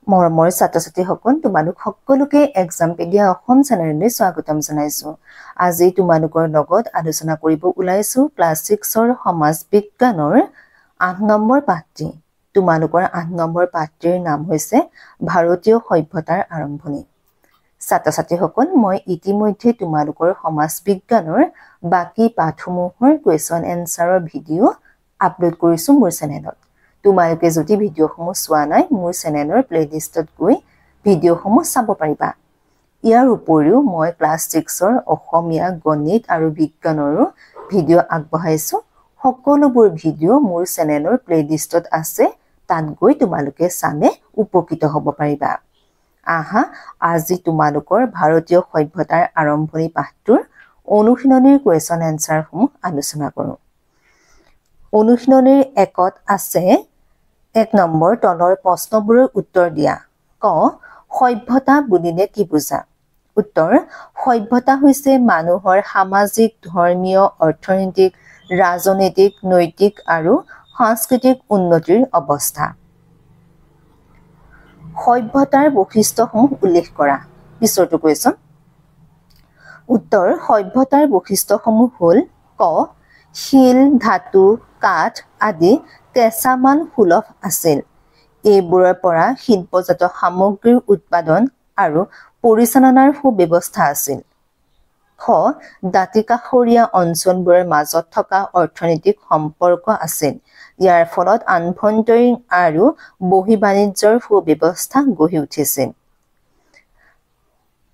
মৰমৰ ছাত্ৰ-ছাত্ৰীসকল তোমালোক সকলোকে এক্সামপেডিয়া অসম চেনেললৈ স্বাগতম জনাইছো। আজি তোমালোকৰ লগত আলোচনা কৰিব ওলাইছো ক্লাছ 6ৰ সমাজ বিজ্ঞানৰ 8 নম্বৰ পাঠটি। তোমালোকৰ 8 নম্বৰ পাঠটিৰ নাম হৈছে ভাৰতীয় সভ্যতাৰ আৰম্ভণি। ছাত্ৰ-ছাত্ৰীসকল মই ইতিমধ্যে তোমালোকৰ সমাজ বিজ্ঞানৰ বাকি পাঠসমূহৰ কুৱেশ্যন এনসাৰৰ ভিডিঅ' আপলোড কৰিছো মোৰ চেনেলত। তোমালোকে যদি ভিডিঅ'সমূহ চোৱা নাই মোৰ চেনেলৰ প্লেলিষ্টত গৈ ভিডিঅ'সমূহ চাব পাৰিবা। ইয়াৰ উপৰিও মই ক্লাছ 6ৰ অসমীয়া গণিত আৰু বিজ্ঞানৰো ভিডিঅ' আগবঢ়াইছো। সকলোবোৰ ভিডিঅ' মোৰ চেনেলৰ প্লেলিষ্টত আছে, তাত গৈ তোমালোকে চালে উপকৃত হ'ব পাৰিবা। আহা আজি তোমালোকৰ ভাৰতীয় সভ্যতাৰ আৰম্ভণি পাঠটোৰ অনুশীলনীৰ কুৱেশ্যন এনসাৰসমূহ আলোচনা কৰোঁ। অনুশীলনীৰ 1ত আছে 1 নম্বৰ তলৰ প্ৰশ্নবোৰৰ উত্তৰ দিয়া। ক সভ্যতা বুলিলে কি বুজা? উত্তৰ সভ্যতা হৈছে মানুহৰ সামাজিক, ধৰ্মীয়, অৰ্থনৈতিক, ৰাজনৈতিক, নৈতিক আৰু সাংস্কৃতিক উন্নতিৰ অৱস্থা। সভ্যতাৰ বৈশিষ্ট্যসমূহ উল্লেখ কৰা। পিছৰটো কুৱেশ্যন। উত্তৰ সভ্যতাৰ বৈশিষ্ট্যসমূহ হ'ল ক শিল, ধাতু, কাঠ আদি কেঁচামাল সুলভ আছিল। এইবোৰৰ পৰা শিল্পজাত সামগ্ৰীৰ উৎপাদন আৰু পৰিচালনাৰ সুব্যৱস্থা আছিল। খ দাঁতিকাষৰীয়া অঞ্চলবোৰৰ মাজত থকা অৰ্থনৈতিক সম্পৰ্ক আছিল। ইয়াৰ ফলত আভ্যন্তৰীণ আৰু বহিৰ্বাণিজ্যৰ সুব্যৱস্থা গঢ়ি উঠিছিল।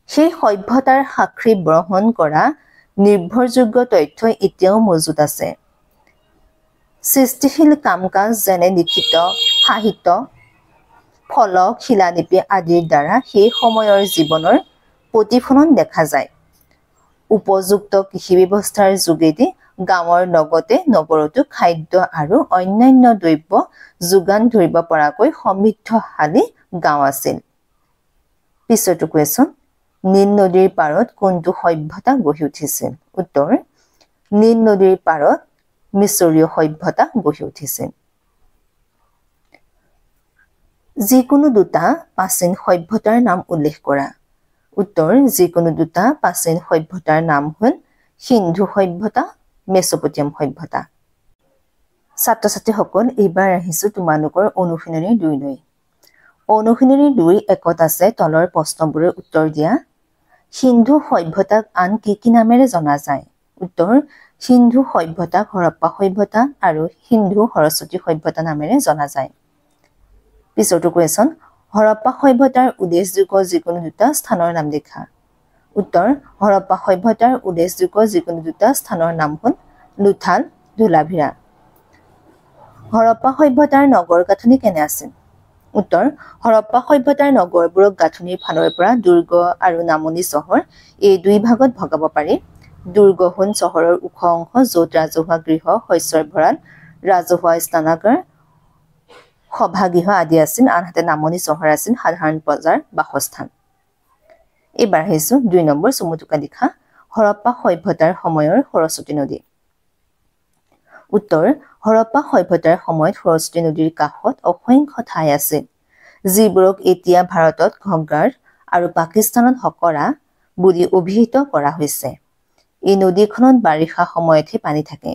সেই সভ্যতাৰ সাক্ষী গ্ৰহণ কৰা নিৰ্ভৰযোগ্য তথ্য এতিয়াও মজুত আছে। সৃষ্টিশীল কাম-কাজ যেনে লিখিত সাহিত্য, ফলক, শিলালিপি আদিৰ দ্বাৰা সেই সময়ৰ জীৱনৰ প্ৰতিফলন দেখা যায়। উপযুক্ত কৃষি ব্যৱস্থাৰ যোগেদি গাঁৱৰ লগতে নগৰতো খাদ্য আৰু অন্যান্য দ্ৰব্য যোগান ধৰিব পৰাকৈ সমৃদ্ধশালী গাঁও আছিল। পিছৰটো কুৱেশ্যন। নীল নদীৰ পাৰত কোনটো সভ্যতা গঢ়ি উঠিছিল? উত্তৰ নীল নদীৰ পাৰত মিছৰীয় সভ্যতা গঢ়ি উঠিছিল। যিকোনো দুটা প্ৰাচীন সভ্যতাৰ নাম উল্লেখ কৰা। উত্তৰ যিকোনো দুটা প্ৰাচীন সভ্যতাৰ নাম হ'ল সিন্ধু সভ্যতা, মেচপটেমিয়াম সভ্যতা। ছাত্ৰ-ছাত্ৰীসকল এইবাৰ আহিছো তোমালোকৰ অনুশীলনী 2লৈ। অনুশীলনী 2-1ত আছে তলৰ প্ৰশ্নবোৰৰ উত্তৰ দিয়া। সিন্ধু সভ্যতাক আন কি নামেৰে জনা যায়? উত্তৰ সিন্ধু সভ্যতাক হৰপ্পা সভ্যতা আৰু সিন্ধু সৰস্বতী সভ্যতা নামেৰে জনা যায়। পিছৰটো কুৱেশ্যন। হৰপ্পা সভ্যতাৰ উল্লেখযোগ্য যিকোনো দুটা স্থানৰ নাম লিখা। উত্তৰ হৰপ্পা সভ্যতাৰ উল্লেখযোগ্য যিকোনো দুটা স্থানৰ নাম হ'ল লোথাল, ধোলাভিৰা। হৰপ্পা সভ্যতাৰ নগৰ গাঁথনি কেনে আছিল? উত্তৰ হৰপ্পা সভ্যতাৰ নগৰবোৰক গাঁথনিৰ ফালৰ পৰা দুৰ্গ আৰু নামনি চহৰ এই দুই ভাগত ভগাব পাৰি। দুৰ্গ হ'ল চহৰৰ ওখ অংশ য'ত ৰাজহুৱা গৃহ, শস্যৰ ভঁৰাল, ৰাজহুৱা স্নানাগাৰ, সভাগৃহ আদি আছিল, আনহাতে নামনি চহৰ আছিল সাধাৰণ প্ৰজাৰ বাসস্থান। এইবাৰ আহিছো 2 নম্বৰ চমুটোকা লিখা। হৰপ্পা সভ্যতাৰ সময়ৰ সৰস্বতী নদী। উত্তৰ হৰপ্পা সভ্যতাৰ সময়ত সৰস্বতী নদীৰ কাষত অসংখ্য ঠাই আছিল, যিবোৰক এতিয়া ভাৰতত ঘগ্গাৰ আৰু পাকিস্তানত হকৰা বুলি অভিহিত কৰা হৈছে। এই নদীখনত বাৰিষা সময়তহে পানী থাকে।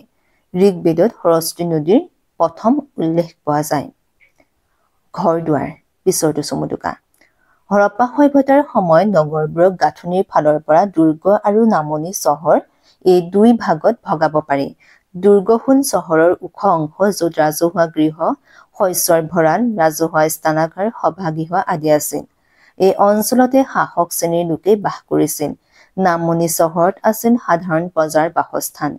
ঋগ্বেদত সৰস্বতী নদীৰ প্ৰথম উল্লেখ পোৱা যায়। ঘৰ-দুৱাৰ। পিছৰটো চমুটোকা। হৰপ্পা সভ্যতাৰ সময়ত নগৰবোৰক গাঁথনিৰ ফালৰ পৰা দুৰ্গ আৰু নামনি চহৰ এই দুই ভাগত ভগাব পাৰি। দুৰ্গ হ'ল চহৰৰ ওখ অংশ য'ত ৰাজহুৱা গৃহ, শস্যৰ ভঁৰাল, ৰাজহুৱা স্নানাগাৰ, সভাগৃহ আদি আছিল। এই অঞ্চলতে শাসক শ্ৰেণীৰ লোকে বাস কৰিছিল। নামনি চহৰত আছিল সাধাৰণ প্ৰজাৰ বাসস্থান।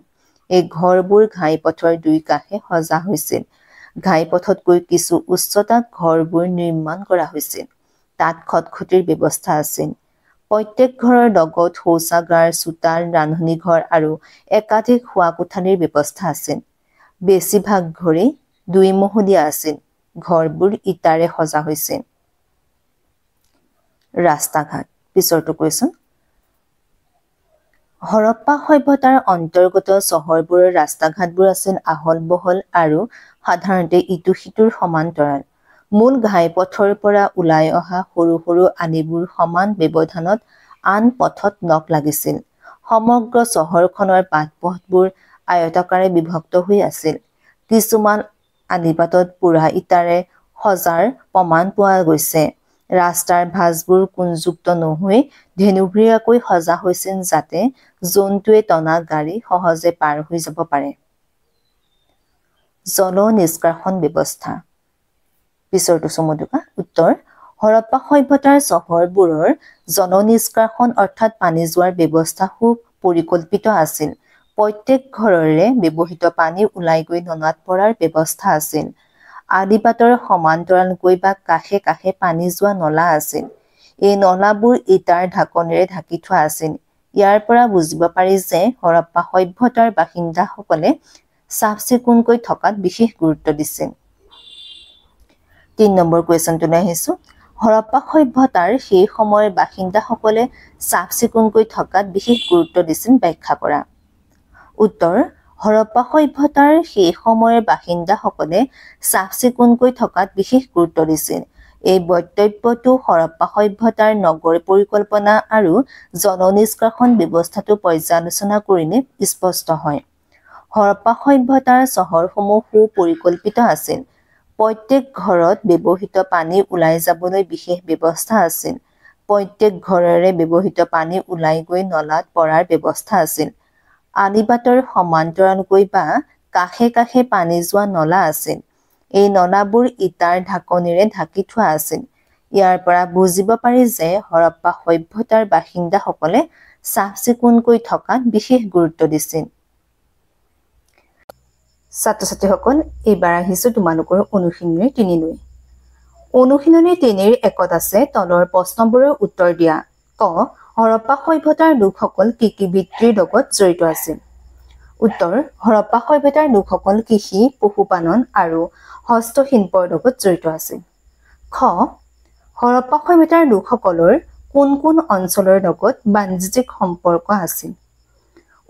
এই ঘৰবোৰ ঘাইপথৰ দুই কাষে সজা হৈছিল। ঘাইপথতকৈ কিছু উচ্চতাত ঘৰবোৰ নিৰ্মাণ কৰা হৈছিল। তাত খটখটীৰ ব্যৱস্থা আছিল। প্ৰত্যেক ঘৰৰ লগত শৌচাগাৰ, চোতাল, ৰান্ধনীঘৰ আৰু একাধিক শোৱা কোঠালিৰ ব্যৱস্থা আছিল। বেছিভাগ ঘৰেই 2 মহলীয়া আছিল। ঘৰবোৰ ইটাৰে সজা হৈছিল। ৰাস্তা-ঘাট। পিছৰটো কুৱেশ্যন। হৰপ্পা সভ্যতাৰ অন্তৰ্গত চহৰবোৰৰ ৰাস্তা-ঘাটবোৰ আছিল আহল-বহল আৰু সাধাৰণতে ইটো সিটোৰ সমান্তৰাল। মূল ঘাইপথৰ পৰা ওলাই অহা সৰু সৰু আলিবোৰ সমান ব্যৱধানত আন পথত নখ লাগিছিল। সমগ্ৰ চহৰখনৰ বাট-পথবোৰ আয়তাকাৰে বিভক্ত হৈ আছিল। কিছুমান আলিবাটত পোৰা ইটাৰে সজাৰ প্ৰমাণ পোৱা গৈছে। ৰাস্তাৰ ভাঁজবোৰ কোণযুক্ত নহৈ ধেনুঘূৰীয়াকৈ সজা হৈছিল যাতে জন্তুৱে টনা গাড়ী সহজে পাৰ হৈ যাব পাৰে। জল নিষ্কাশন ব্যৱস্থা। পিছৰটো চমুদুকা উত্তৰ হৰপ্পা সভ্যতাৰ চহৰবোৰৰ জল নিষ্কাশন অৰ্থাৎ পানী যোৱাৰ ব্যৱস্থা সুপৰিকল্পিত আছিল। প্ৰত্যেক ঘৰৰে ব্যৱহৃত পানী ওলাই গৈ নলাত পৰাৰ ব্যৱস্থা আছিল। আলিবাটৰ সমান্তৰালকৈ বা কাষে কাষে পানী যোৱা নলা আছিল। এই নলাবোৰ ইটাৰ ঢাকনিৰে ঢাকি থোৱা আছিল। ইয়াৰ পৰা বুজিব পাৰি যে হৰপ্পা সভ্যতাৰ বাসিন্দাসকলে চাফ-চিকুণকৈ থকাত বিশেষ গুৰুত্ব দিছিল। ৩ নম্বৰ কুৱেশ্যনটোলৈ আহিছোঁ। হৰপ্পা সভ্যতাৰ সেই সময়ৰ বাসিন্দাসকলে চাফ-চিকুণকৈ থকাত বিশেষ গুৰুত্ব দিছিল ব্যাখ্যা কৰা। উত্তৰ হৰপ্পা সভ্যতাৰ সেই সময়ৰ বাসিন্দাসকলে চাফ-চিকুণকৈ থকাত বিশেষ গুৰুত্ব দিছিল। এই বক্তব্যটো হৰপ্পা সভ্যতাৰ নগৰ পৰিকল্পনা আৰু জল নিষ্কাশন ব্যৱস্থাটো পৰ্যালোচনা কৰিলে স্পষ্ট হয়। হৰপ্পা সভ্যতাৰ চহৰসমূহ সুপৰিকল্পিত আছিল। প্ৰত্যেক ঘৰত ব্যৱহৃত পানী ওলাই যাবলৈ বিশেষ ব্যৱস্থা আছিল। প্ৰত্যেক ঘৰৰে ব্যৱহৃত পানী ওলাই গৈ নলাত পৰাৰ ব্যৱস্থা আছিল। আলিবাটৰ সমান্তৰালকৈ বা কাষে কাষে পানী যোৱা নলা আছিল। এই নলাবোৰ ইটাৰ ঢাকনিৰে ঢাকি থোৱা আছিল। ইয়াৰ পৰা বুজিব পাৰি যে হৰপ্পা সভ্যতাৰ বাসিন্দাসকলে চাফ-চিকুণকৈ থকাত বিশেষ গুৰুত্ব দিছিল। ছাত্ৰ-ছাত্ৰীসকল, এইবাৰ আহিছোঁ তোমালোকৰ অনুশীলনী ৩ লৈ। অনুশীলনী ৩ৰ ১ত আছে তলৰ প্ৰশ্নবোৰৰ উত্তৰ দিয়া। ক. হৰপ্পা সভ্যতাৰ লোকসকল কি কি বৃত্তিৰ লগত জড়িত আছিল? উত্তৰ হৰপ্পা সভ্যতাৰ লোকসকল কৃষি, পশুপালন আৰু হস্তশিল্পৰ লগত জড়িত আছিল। খ. হৰপ্পা সভ্যতাৰ লোকসকলৰ কোন কোন অঞ্চলৰ লগত বাণিজ্যিক সম্পৰ্ক আছিল?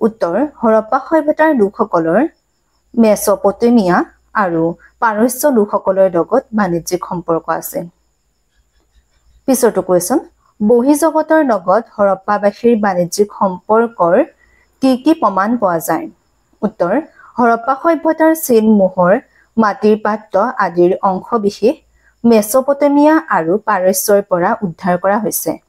উত্তৰ হৰপ্পা সভ্যতাৰ লোকসকলৰ মেছ'পটেমিয়া আৰু পাৰস্য লোকসকলৰ লগত বাণিজ্যিক সম্পৰ্ক আছে। পিছৰটো কুৱেশ্যন, বহিৰ্জগতৰ লগত হৰপ্পাবাসীৰ বাণিজ্যিক সম্পৰ্কৰ কি কি প্ৰমাণ পোৱা যায়? উত্তৰ হৰপ্পা সভ্যতাৰ চিন, মোহৰ, মাটিৰ পাত্ৰ আদিৰ অংশবিশেষ মেছ'পটেমিয়া আৰু পাৰস্যৰ পৰা উদ্ধাৰ কৰা হৈছে।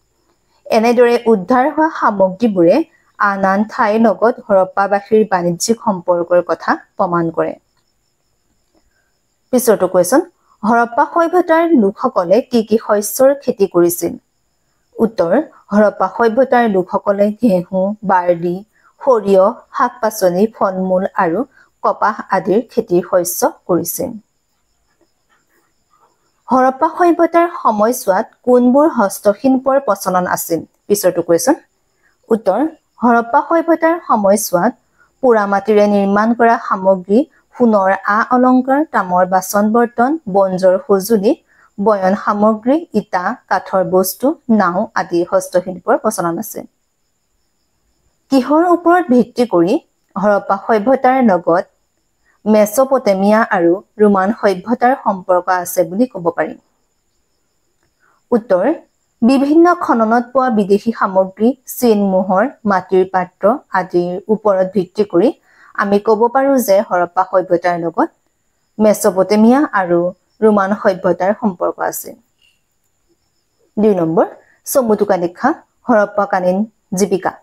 এনেদৰে উদ্ধাৰ হোৱা সামগ্ৰীবোৰে আন আন ঠাইৰ লগত হৰপ্পাবাসীৰ বাণিজ্যিক সম্পৰ্কৰ কথা প্ৰমাণ কৰে। পিছৰটো কুৱেশ্যন, হৰপ্পা সভ্যতাৰ লোকসকলে কি কি শস্যৰ খেতি কৰিছিল? উত্তৰ হৰপ্পা সভ্যতাৰ লোকসকলে ঘেঁহু, বাৰ্লি, সৰিয়হ, শাক-পাচলি, ফল-মূল আৰু কপাহ আদিৰ খেতিৰ শস্য কৰিছিল। হৰপ্পা সভ্যতাৰ সময়ছোৱাত কোনবোৰ হস্তশিল্পৰ প্ৰচলন আছিল? পিছৰটো কুৱেশ্যন। উত্তৰ হৰপ্পা সভ্যতাৰ সময়ছোৱাত পোৰামাটিৰে নিৰ্মাণ কৰা সামগ্ৰী, সোণৰ আ-অলংকাৰ, তামৰ বাচন-বৰ্তন, বনজৰ সঁজুলি, বয়ন সামগ্ৰী, ইটা, কাঠৰ বস্তু, নাও আদি হস্তশিল্পৰ প্ৰচলন আছে। কিহৰ ওপৰত ভিত্তি কৰি হৰপ্পা সভ্যতাৰ লগত মেছ'পটেমিয়া আৰু ৰোমান সভ্যতাৰ সম্পৰ্ক আছে বুলি ক'ব পাৰি? উত্তৰ বিভিন্ন খননত পোৱা বিদেশী সামগ্ৰী, চিন, মোহৰ, মাটিৰ পাত্ৰ আদিৰ ওপৰত ভিত্তি কৰি আমি ক'ব পাৰোঁ যে হৰপ্পা সভ্যতাৰ লগত মেছ'পটেমিয়া আৰু ৰোমান সভ্যতাৰ সম্পৰ্ক আছে। ২ নম্বৰ, চমুটোকা লিখা হৰপ্পাকালীন জীৱিকা।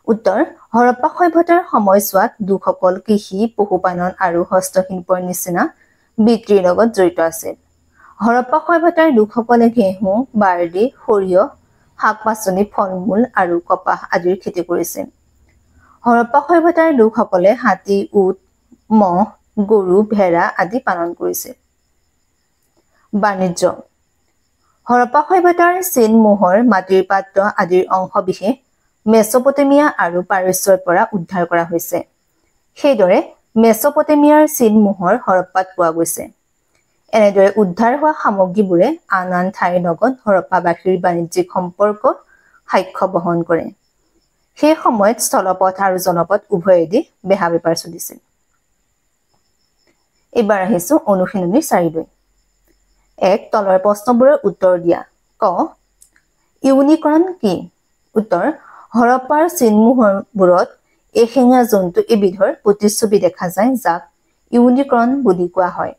উত্তৰ হৰপ্পা সভ্যতাৰ সময়ছোৱাত লোকসকল কৃষি, পশুপালন আৰু হস্তশিল্পৰ নিচিনা বৃত্তিৰ লগত জড়িত আছিল। হৰপ্পা সভ্যতাৰ লোকসকলে ঘেঁহু, বাৰ্লি, সৰিয়হ, শাক-পাচলি, ফল-মূল আৰু কপাহ আদিৰ খেতি কৰিছিল। হৰপ্পা সভ্যতাৰ লোকসকলে হাতী, উট, মহ, গৰু, ভেড়া আদি পালন কৰিছিল। বাণিজ্য। হৰপ্পা সভ্যতাৰ চিন, মোহৰ, মাটিৰ পাত্ৰ আদিৰ অংশবিশেষ মেছ'পটেমিয়া আৰু পাৰস্যৰ পৰা উদ্ধাৰ কৰা হৈছে। সেইদৰে মেছ'পটেমিয়াৰ চিন, মোহৰ হৰপ্পাত পোৱা গৈছে। এনেদৰে উদ্ধাৰ হোৱা সামগ্ৰীবোৰে আন আন ঠাইৰ লগত হৰপ্পাবাসীৰ বাণিজ্যিক সম্পৰ্ক সাক্ষ্য বহন কৰে। সেই সময়ত স্থলপথ আৰু জলপথ উভয়েদি বেহা বেপাৰ চলিছিল। এইবাৰ আহিছোঁ অনুশীলনী ৪ লৈ। এক তলৰ প্ৰশ্নবোৰৰ উত্তৰ দিয়া ক ইউনিকৰ্ন কি উত্তৰ হৰপ্পাৰ চিনমোহৰবোৰত এশিঙীয়া জন্তু এবিধৰ প্ৰতিচ্ছবি দেখা যায় যাক ইউনিকৰ্ন বুলি কোৱা হয়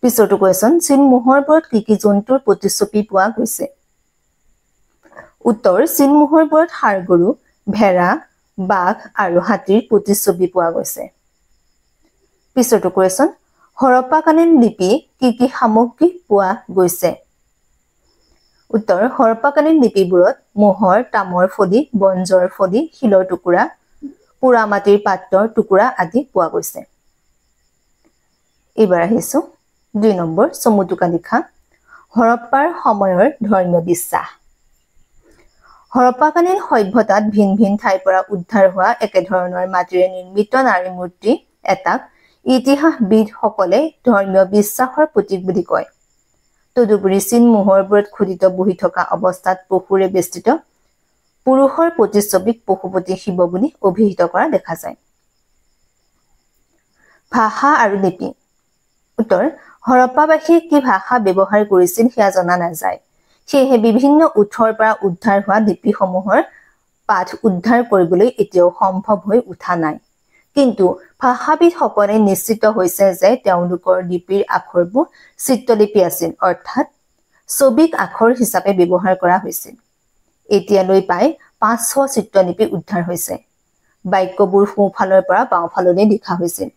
পিছৰটো কোৱেশ্যন চিনমোহৰবোৰত কি জন্তুৰ প্ৰতিচ্ছবি পোৱা গৈছে উত্তৰ চিনমোহৰবোৰত ষাঁড়গৰু ভেড়া বাঘ আৰু হাতীৰ প্ৰতিচ্ছবি পোৱা গৈছে পিছৰটো কোৱেশ্যন হৰপ্পাকালীন লিপি কি সামগ্ৰী পোৱা গৈছে উত্তৰ হৰপ্পাকালীন লিপিবোৰত মোহৰ তামৰ ফলি বঞ্জৰ ফলি শিলৰ টুকুৰা পুৰা মাটিৰ পাত্ৰৰ টুকুৰা আদি পোৱা গৈছে এবাৰ আহিছো 2 নম্বৰ চমুটুকা লিখা হৰপ্পাৰ সময়ৰ ধৰ্মীয় বিশ্বাস হৰপ্পাকালীন সভ্যতাত ভিন ভিন ঠাইৰ পৰা উদ্ধাৰ হোৱা একেধৰণৰ মাটিৰে নিৰ্মিত নাৰী মূৰ্তি এটাক ইতিহাসবিদসকলে ধৰ্মীয় বিশ্বাসৰ প্ৰতীক বুলি কয় তদুপৰি চিনমোহৰবোৰত খোদিত বহি থকা অৱস্থাত পশুৰে বেষ্টিত পুৰুষৰ প্ৰতিচ্ছবিক পশুপতি শিৱ বুলি অভিহিত কৰা দেখা যায় ভাষা আৰু লিপি উত্তৰ হৰপ্পাবাসীয়ে কি ভাষা ব্যৱহাৰ কৰিছিল সেয়া জনা নাযায় সেয়েহে বিভিন্ন উৎসৰ পৰা উদ্ধাৰ হোৱা লিপিসমূহৰ পাঠ উদ্ধাৰ কৰিবলৈ এতিয়াও সম্ভৱ হৈ উঠা নাই কিন্তু ভাষাবিদসকলে নিশ্চিত হৈছে যে তেওঁলোকৰ লিপিৰ আখৰবোৰ চিত্ৰলিপি আছিল অৰ্থাৎ ছবিক আখৰ হিচাপে ব্যৱহাৰ কৰা হৈছিল এতিয়ালৈ প্ৰায় 500 চিত্ৰলিপি উদ্ধাৰ হৈছে বাক্যবোৰ সোঁফালৰ পৰা বাওঁফাললৈ লিখা হৈছিল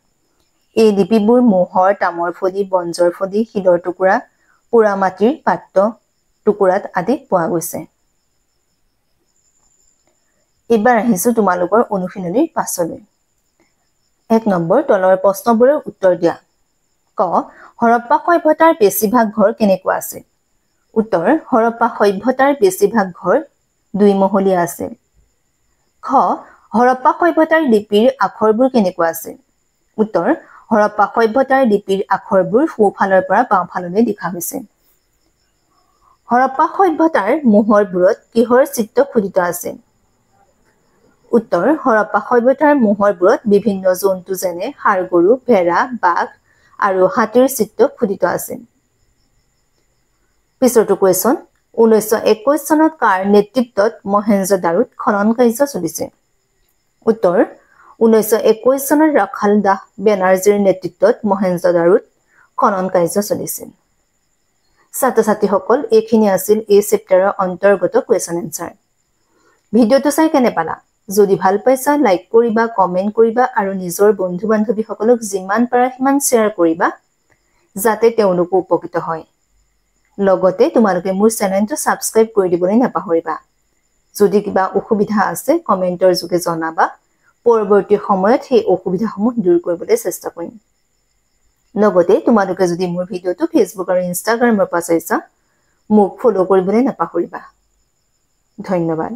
এই লিপিবোৰ মোহৰ তামৰ ফলি বঞ্জৰ ফলি শিলৰ টুকুৰা পুৰা মাটিৰ পাত্ৰ টুকুৰাত আদি পোৱা গৈছে এবাৰ আহিছো তোমালোকৰ অনুশীলনীৰ পাছলৈ 1 নম্বৰ তলৰ প্ৰশ্নবোৰৰ উত্তৰ দিয়া ক হৰপ্পা সভ্যতাৰ বেছিভাগ ঘৰ কেনেকুৱা আছিল উত্তৰ হৰপ্পা সভ্যতাৰ বেছিভাগ ঘৰ দুইমহলীয়া আছিল খ হৰপ্পা সভ্যতাৰ লিপিৰ আখৰবোৰ কেনেকুৱা আছিল উত্তৰ হৰপ্পা সভ্যতাৰ লিপিৰ আখৰবোৰ সোঁফালৰ পৰা বাওঁফাললৈ লিখা হৈছিল হৰপ্পা সভ্যতাৰ মোহৰবোৰত কিহৰ চিত্ৰ খোদিত আছিল উত্তৰ হৰপ্পা সভ্যতাৰ মোহৰবোৰত বিভিন্ন জন্তু যেনে ষাঁড়গৰু ভেড়া বাঘ আৰু হাতীৰ চিত্ৰ খোদিত আছিল পিছৰটো কোৱেশ্যন 1921 চনত কাৰ নেতৃত্বত মহেঞ্জোদাৰোত খনন কাৰ্য চলিছিল উত্তৰ 1921 চনত ৰাখাল দাস বেনাৰ্জীৰ নেতৃত্বত মহেঞ্জোদাৰোত খনন কাৰ্য চলিছিল ছাত্ৰ-ছাত্ৰীসকল এইখিনি আছিল এই চেপ্টাৰৰ অন্তৰ্গত কোৱেশ্যন এনসাৰ ভিডিঅটো চাই কেনে পালা যদি ভাল পাইছা লাইক কৰিবা কমেন্ট কৰিবা আৰু নিজৰ বন্ধু-বান্ধৱীসকলক যিমান পাৰা সিমান শ্বেয়াৰ কৰিবা যাতে তেওঁলোকো উপকৃত হয় লগতে তোমালোকে মোৰ চেনেলটো সাবস্ক্ৰাইব কৰি দিবলৈ নাপাহৰিবা যদি কিবা অসুবিধা আছে কমেন্টৰ যোগে জনাবা পৰৱৰ্তী সময়ত সেই অসুবিধাসমূহ দূৰ কৰিবলৈ চেষ্টা কৰিম লগতে তোমালোকে যদি মোৰ ভিডিঅটো ফেচবুক আৰু ইনষ্টাগ্ৰামৰ পৰা চাইছা মোক ফলো কৰিবলৈ নাপাহৰিবা ধন্যবাদ